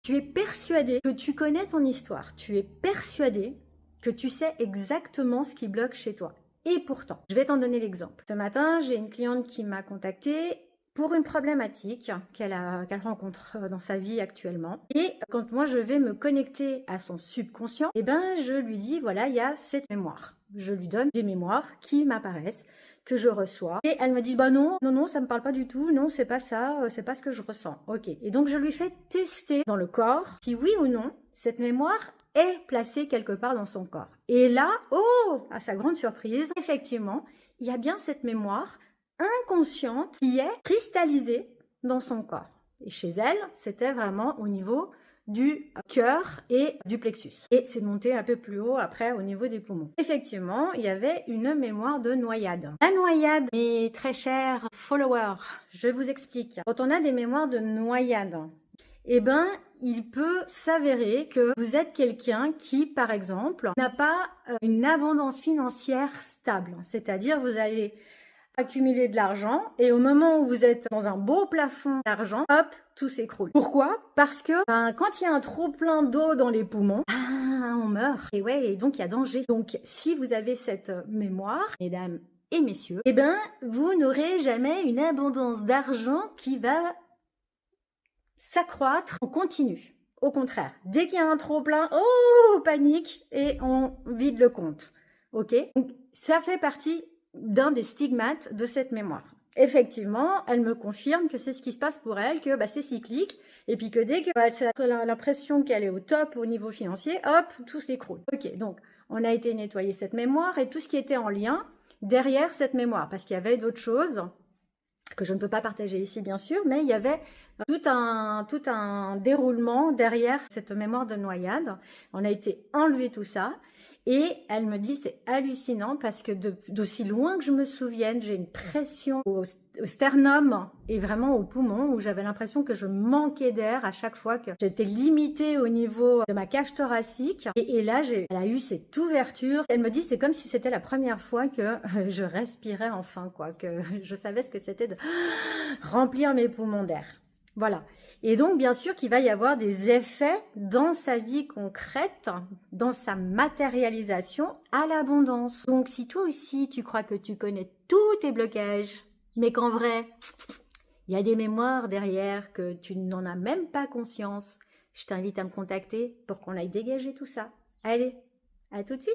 Tu es persuadé que tu connais ton histoire. Tu es persuadé que tu sais exactement ce qui bloque chez toi. Et pourtant, je vais t'en donner l'exemple. Ce matin, j'ai une cliente qui m'a contactée pour une problématique qu'elle rencontre dans sa vie actuellement. Et quand moi, je vais me connecter à son subconscient, eh ben, je lui dis, voilà, il y a cette mémoire. Je lui donne des mémoires qui m'apparaissent, que je reçois. Et elle me dit, bah non, non, non, ça me parle pas du tout. Non, c'est pas ça, c'est pas ce que je ressens. Ok. Et donc, je lui fais tester dans le corps si oui ou non, cette mémoire est placée quelque part dans son corps. Et là, oh, à sa grande surprise, effectivement, il y a bien cette mémoire inconsciente qui est cristallisée dans son corps. Et chez elle, c'était vraiment au niveau du cœur et du plexus. Et c'est monté un peu plus haut après au niveau des poumons. Effectivement, il y avait une mémoire de noyade. La noyade, mes très chers followers, je vous explique. Quand on a des mémoires de noyade, eh ben, il peut s'avérer que vous êtes quelqu'un qui, par exemple, n'a pas une abondance financière stable. C'est-à-dire, vous allez accumuler de l'argent et au moment où vous êtes dans un beau plafond d'argent, hop, tout s'écroule. Pourquoi? Parce que quand il y a un trop plein d'eau dans les poumons, on meurt. Et ouais, et donc il y a danger. Donc si vous avez cette mémoire, mesdames et messieurs, eh ben vous n'aurez jamais une abondance d'argent qui va s'accroître en continu. Au contraire, dès qu'il y a un trop plein, oh, panique et on vide le compte. Ok? Donc ça fait partie d'un des stigmates de cette mémoire. Effectivement, elle me confirme que c'est ce qui se passe pour elle, que c'est cyclique, et puis que dès qu'elle a l'impression qu'elle est au top au niveau financier, hop, tout s'écroule. Ok, donc on a été nettoyer cette mémoire et tout ce qui était en lien derrière cette mémoire, parce qu'il y avait d'autres choses que je ne peux pas partager ici bien sûr, mais il y avait tout un déroulement derrière cette mémoire de noyade. On a été enlever tout ça. Et elle me dit, c'est hallucinant parce que d'aussi loin que je me souvienne, j'ai une pression au sternum et vraiment au poumon où j'avais l'impression que je manquais d'air à chaque fois, que j'étais limitée au niveau de ma cage thoracique. Et là, elle a eu cette ouverture. Elle me dit, c'est comme si c'était la première fois que je respirais enfin, quoi, que je savais ce que c'était de remplir mes poumons d'air. Voilà. Et donc, bien sûr qu'il va y avoir des effets dans sa vie concrète, dans sa matérialisation à l'abondance. Donc, si toi aussi, tu crois que tu connais tous tes blocages, mais qu'en vrai, il y a des mémoires derrière que tu n'en as même pas conscience, je t'invite à me contacter pour qu'on aille dégager tout ça. Allez, à tout de suite!